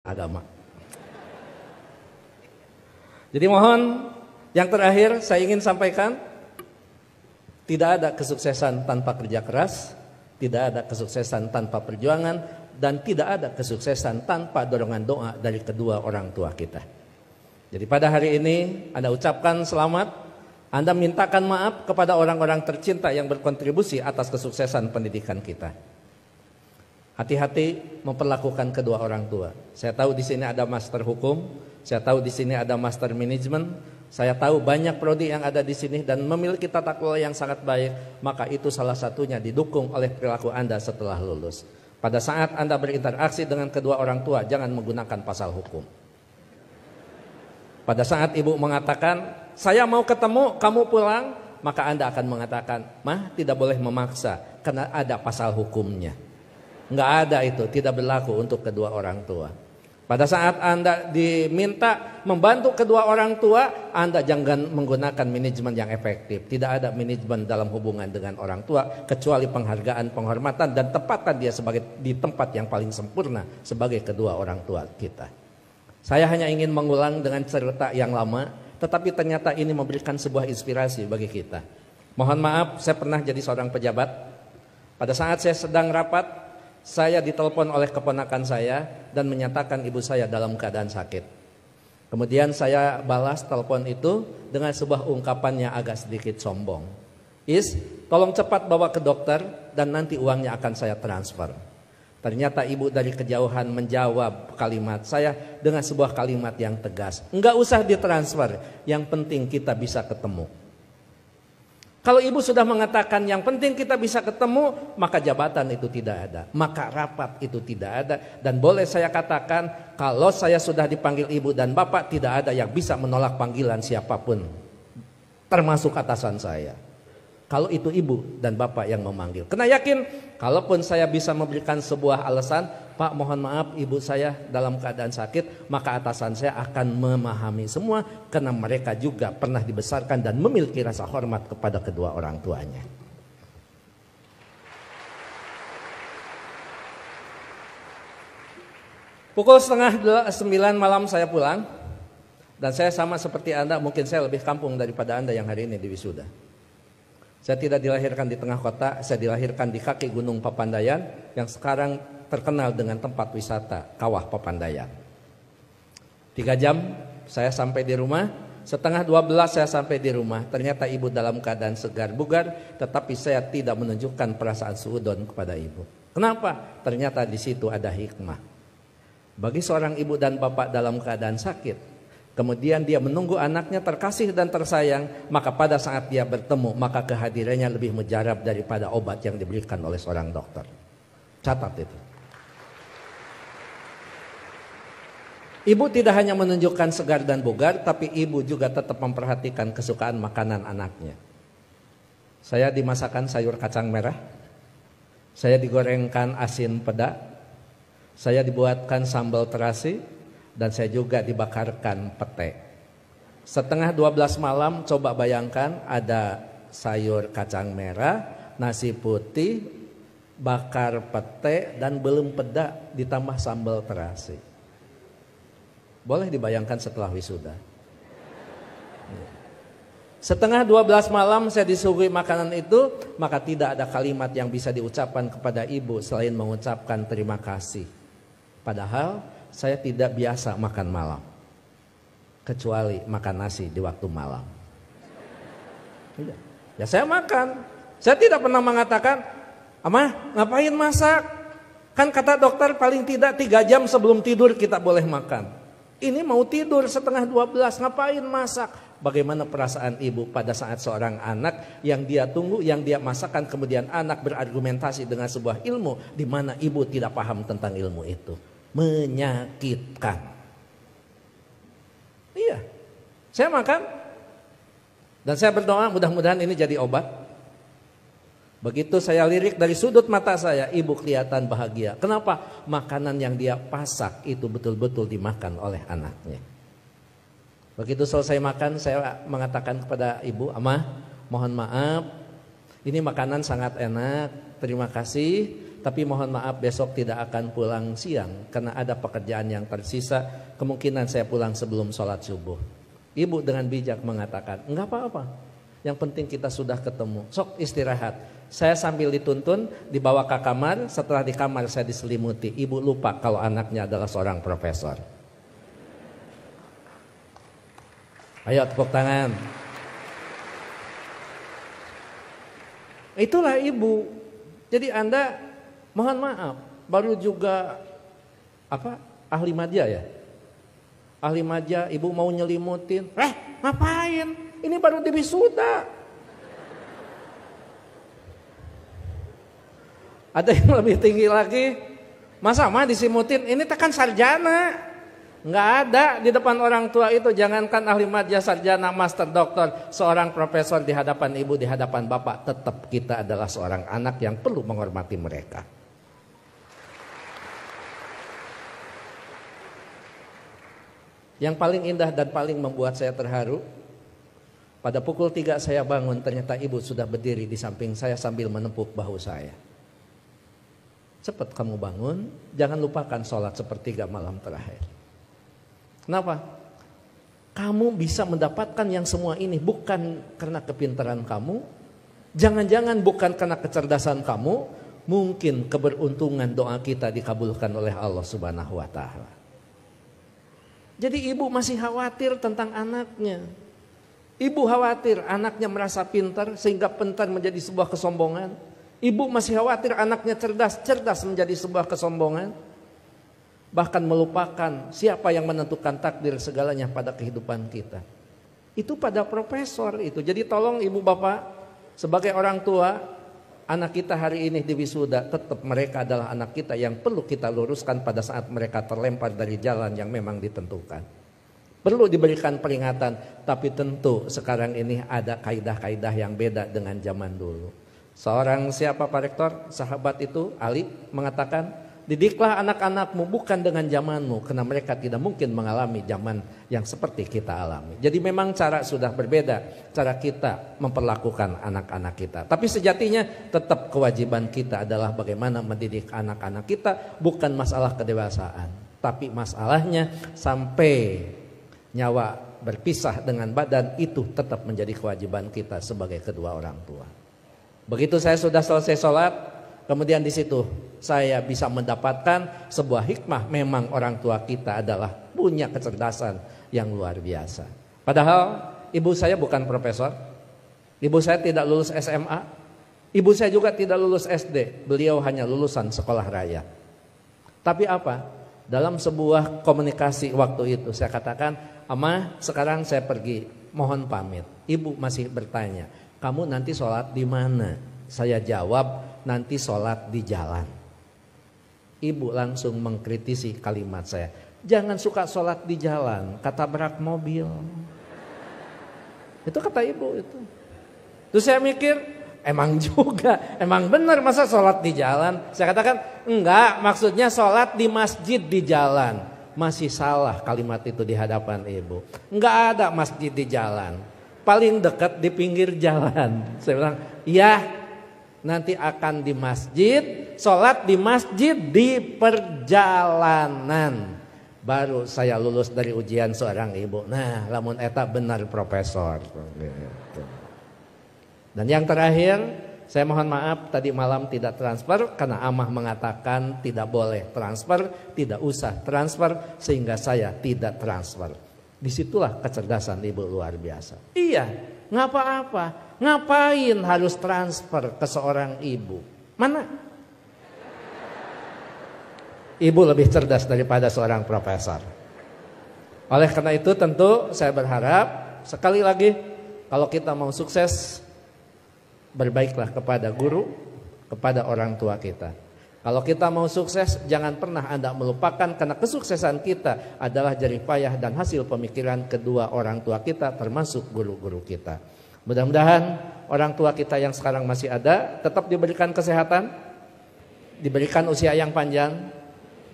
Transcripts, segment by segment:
agama. Jadi mohon yang terakhir saya ingin sampaikan, tidak ada kesuksesan tanpa kerja keras, tidak ada kesuksesan tanpa perjuangan, dan tidak ada kesuksesan tanpa dorongan doa dari kedua orang tua kita. Jadi pada hari ini Anda ucapkan selamat, Anda mintakan maaf kepada orang-orang tercinta yang berkontribusi atas kesuksesan pendidikan kita. Hati-hati memperlakukan kedua orang tua. Saya tahu di sini ada master hukum, saya tahu di sini ada master manajemen, saya tahu banyak prodi yang ada di sini dan memiliki tata kelola yang sangat baik, maka itu salah satunya didukung oleh perilaku Anda setelah lulus. Pada saat Anda berinteraksi dengan kedua orang tua, jangan menggunakan pasal hukum. Pada saat ibu mengatakan, saya mau ketemu, kamu pulang, maka Anda akan mengatakan, mah tidak boleh memaksa, karena ada pasal hukumnya. Enggak ada itu, tidak berlaku untuk kedua orang tua. Pada saat Anda diminta membantu kedua orang tua, Anda jangan menggunakan manajemen yang efektif. Tidak ada manajemen dalam hubungan dengan orang tua, kecuali penghargaan, penghormatan, dan tempatkan dia sebagai di tempat yang paling sempurna sebagai kedua orang tua kita. Saya hanya ingin mengulang dengan cerita yang lama, tetapi ternyata ini memberikan sebuah inspirasi bagi kita. Mohon maaf, saya pernah jadi seorang pejabat. Pada saat saya sedang rapat, saya ditelepon oleh keponakan saya dan menyatakan ibu saya dalam keadaan sakit. Kemudian saya balas telepon itu dengan sebuah ungkapan yang agak sedikit sombong. Tolong cepat bawa ke dokter dan nanti uangnya akan saya transfer. Ternyata ibu dari kejauhan menjawab kalimat saya dengan sebuah kalimat yang tegas. Enggak usah ditransfer, yang penting kita bisa ketemu. Kalau ibu sudah mengatakan yang penting kita bisa ketemu, maka jabatan itu tidak ada, maka rapat itu tidak ada. Dan boleh saya katakan, kalau saya sudah dipanggil ibu dan bapak, tidak ada yang bisa menolak panggilan siapapun, termasuk atasan saya. Kalau itu ibu dan bapak yang memanggil, kena yakin, kalaupun saya bisa memberikan sebuah alasan, Pak mohon maaf ibu saya dalam keadaan sakit, maka atasan saya akan memahami semua, karena mereka juga pernah dibesarkan dan memiliki rasa hormat kepada kedua orang tuanya. Pukul 8:30 malam saya pulang, dan saya sama seperti Anda, mungkin saya lebih kampung daripada Anda yang hari ini di wisuda. Saya tidak dilahirkan di tengah kota, saya dilahirkan di kaki Gunung Papandayan yang sekarang terkenal dengan tempat wisata Kawah Papandayan. 3 jam saya sampai di rumah, 11:30 saya sampai di rumah. Ternyata ibu dalam keadaan segar bugar, tetapi saya tidak menunjukkan perasaan suudon kepada ibu. Kenapa? Ternyata di situ ada hikmah. Bagi seorang ibu dan bapak dalam keadaan sakit, kemudian dia menunggu anaknya terkasih dan tersayang, maka pada saat dia bertemu, maka kehadirannya lebih mujarab daripada obat yang diberikan oleh seorang dokter. Catat itu. Ibu tidak hanya menunjukkan segar dan bugar, tapi ibu juga tetap memperhatikan kesukaan makanan anaknya. Saya dimasakan sayur kacang merah, saya digorengkan asin peda, saya dibuatkan sambal terasi, dan saya juga dibakarkan pete. 11:30 malam, coba bayangkan ada sayur kacang merah, nasi putih, bakar pete, dan belum peda ditambah sambal terasi. Boleh dibayangkan setelah wisuda. 11:30 malam saya disuguhi makanan itu, maka tidak ada kalimat yang bisa diucapkan kepada ibu selain mengucapkan terima kasih. Padahal saya tidak biasa makan malam, kecuali makan nasi di waktu malam. Ya saya makan. Saya tidak pernah mengatakan, Amah ngapain masak? Kan kata dokter paling tidak 3 jam sebelum tidur kita boleh makan. Ini mau tidur 11:30, ngapain masak? Bagaimana perasaan ibu pada saat seorang anak yang dia tunggu, yang dia masakan, kemudian anak berargumentasi dengan sebuah ilmu di mana ibu tidak paham tentang ilmu itu. Menyakitkan. Iya, saya makan dan saya berdoa mudah-mudahan ini jadi obat. Begitu saya lirik dari sudut mata saya, ibu kelihatan bahagia. Kenapa? Makanan yang dia pasak itu betul-betul dimakan oleh anaknya. Begitu selesai makan, saya mengatakan kepada ibu, Amah mohon maaf, ini makanan sangat enak, terima kasih. tapi mohon maaf besok tidak akan pulang siang karena ada pekerjaan yang tersisa. Kemungkinan saya pulang sebelum sholat subuh. Ibu dengan bijak mengatakan, enggak apa-apa. Yang penting kita sudah ketemu. Sok istirahat. Saya sambil dituntun dibawa ke kamar. Setelah di kamar saya diselimuti. Ibu lupa kalau anaknya adalah seorang profesor. Ayo tepuk tangan. Itulah ibu. Jadi Anda mohon maaf baru juga ahli madya ya. Ahli madya ibu mau nyelimutin. Ngapain? Ini baru diwisuda. Ada yang lebih tinggi lagi. Masa mah disimutin? Ini tekan sarjana. Nggak ada di depan orang tua itu. Jangankan ahli madya, sarjana, master, doktor, seorang profesor di hadapan ibu, di hadapan bapak, tetap kita adalah seorang anak yang perlu menghormati mereka. Yang paling indah dan paling membuat saya terharu, pada pukul 3 saya bangun, ternyata ibu sudah berdiri di samping saya sambil menepuk bahu saya. Cepat kamu bangun, jangan lupakan sholat sepertiga malam terakhir. Kenapa? Kamu bisa mendapatkan yang semua ini bukan karena kepintaran kamu, jangan-jangan bukan karena kecerdasan kamu, mungkin keberuntungan doa kita dikabulkan oleh Allah Subhanahu wa taala. Jadi ibu masih khawatir tentang anaknya. Ibu khawatir anaknya merasa pintar sehingga pintar menjadi sebuah kesombongan. Ibu masih khawatir anaknya cerdas, cerdas menjadi sebuah kesombongan. Bahkan melupakan siapa yang menentukan takdir segalanya pada kehidupan kita. Itu pada profesor itu. Jadi tolong ibu bapak sebagai orang tua, anak kita hari ini di wisuda, tetap mereka adalah anak kita yang perlu kita luruskan pada saat mereka terlempar dari jalan yang memang ditentukan. Perlu diberikan peringatan, tapi tentu sekarang ini ada kaidah-kaidah yang beda dengan zaman dulu. Seorang siapa Pak Rektor, sahabat itu Ali mengatakan, didiklah anak-anakmu bukan dengan zamanmu, karena mereka tidak mungkin mengalami zaman yang seperti kita alami. Jadi memang cara sudah berbeda, cara kita memperlakukan anak-anak kita. Tapi sejatinya tetap kewajiban kita adalah bagaimana mendidik anak-anak kita, bukan masalah kedewasaan. Tapi masalahnya sampai nyawa berpisah dengan badan, itu tetap menjadi kewajiban kita sebagai kedua orang tua. Begitu saya sudah selesai sholat, kemudian di situ saya bisa mendapatkan sebuah hikmah. Memang orang tua kita adalah punya kecerdasan yang luar biasa. Padahal ibu saya bukan profesor, ibu saya tidak lulus SMA, ibu saya juga tidak lulus SD. Beliau hanya lulusan sekolah raya. Tapi apa? Dalam sebuah komunikasi waktu itu saya katakan, "Ama, sekarang saya pergi, mohon pamit." Ibu masih bertanya, "Kamu nanti sholat di mana?" Saya jawab, "Nanti sholat di jalan." Ibu langsung mengkritisi kalimat saya. "Jangan suka sholat di jalan, ketabrak mobil." Itu kata ibu itu. Terus saya mikir, emang juga, emang benar masa sholat di jalan? Saya katakan, enggak, maksudnya sholat di masjid di jalan. Masih salah kalimat itu di hadapan ibu. Enggak ada masjid di jalan, paling dekat di pinggir jalan. Saya bilang, iya, nanti akan di masjid, sholat di masjid di perjalanan. Baru saya lulus dari ujian seorang ibu. Nah, lamun eta benar profesor. Dan yang terakhir, saya mohon maaf tadi malam tidak transfer karena amah mengatakan tidak boleh transfer, tidak usah transfer, sehingga saya tidak transfer. Disitulah kecerdasan ibu luar biasa. Iya, nggak apa-apa. Ngapain harus transfer ke seorang ibu? Mana? Ibu lebih cerdas daripada seorang profesor. Oleh karena itu tentu saya berharap sekali lagi, kalau kita mau sukses, berbaiklah kepada guru, kepada orang tua kita. Kalau kita mau sukses, jangan pernah Anda melupakan, karena kesuksesan kita adalah jerih payah dan hasil pemikiran kedua orang tua kita, termasuk guru-guru kita. Mudah-mudahan orang tua kita yang sekarang masih ada tetap diberikan kesehatan, diberikan usia yang panjang,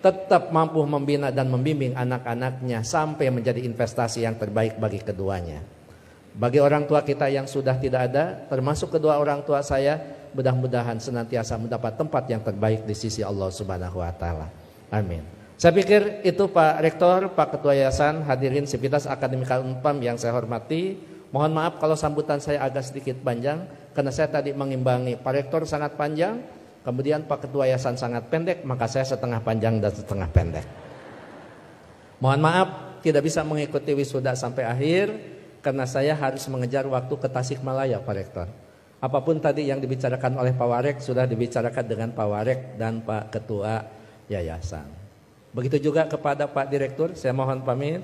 tetap mampu membina dan membimbing anak-anaknya sampai menjadi investasi yang terbaik bagi keduanya. Bagi orang tua kita yang sudah tidak ada, termasuk kedua orang tua saya, mudah-mudahan senantiasa mendapat tempat yang terbaik di sisi Allah Subhanahu wa taala. Amin. Saya pikir itu Pak Rektor, Pak Ketua Yayasan, hadirin Sivitas Akademika Unpam yang saya hormati. Mohon maaf kalau sambutan saya agak sedikit panjang karena saya tadi mengimbangi Pak Rektor sangat panjang, kemudian Pak Ketua Yayasan sangat pendek, maka saya setengah panjang dan setengah pendek. Mohon maaf tidak bisa mengikuti wisuda sampai akhir karena saya harus mengejar waktu ke Tasikmalaya Pak Rektor. Apapun tadi yang dibicarakan oleh Pak Warek sudah dibicarakan dengan Pak Warek dan Pak Ketua Yayasan. Begitu juga kepada Pak Direktur, saya mohon pamit.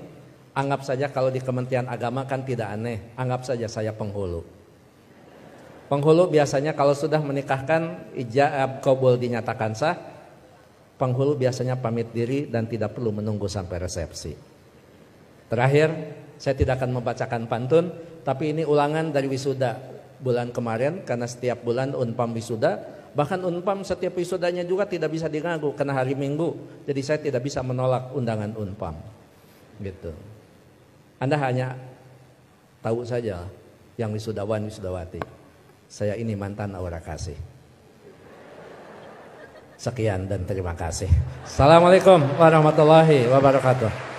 Anggap saja kalau di Kementerian Agama kan tidak aneh, anggap saja saya penghulu. Penghulu biasanya kalau sudah menikahkan ijab qabul dinyatakan sah, penghulu biasanya pamit diri dan tidak perlu menunggu sampai resepsi. Terakhir, saya tidak akan membacakan pantun, tapi ini ulangan dari wisuda bulan kemarin karena setiap bulan Unpam wisuda, bahkan Unpam setiap wisudanya juga tidak bisa diganggu karena hari Minggu. Jadi saya tidak bisa menolak undangan Unpam. Gitu. Anda hanya tahu saja yang wisudawan wisudawati. Saya ini mantan aura kasih. Sekian dan terima kasih. Assalamualaikum warahmatullahi wabarakatuh.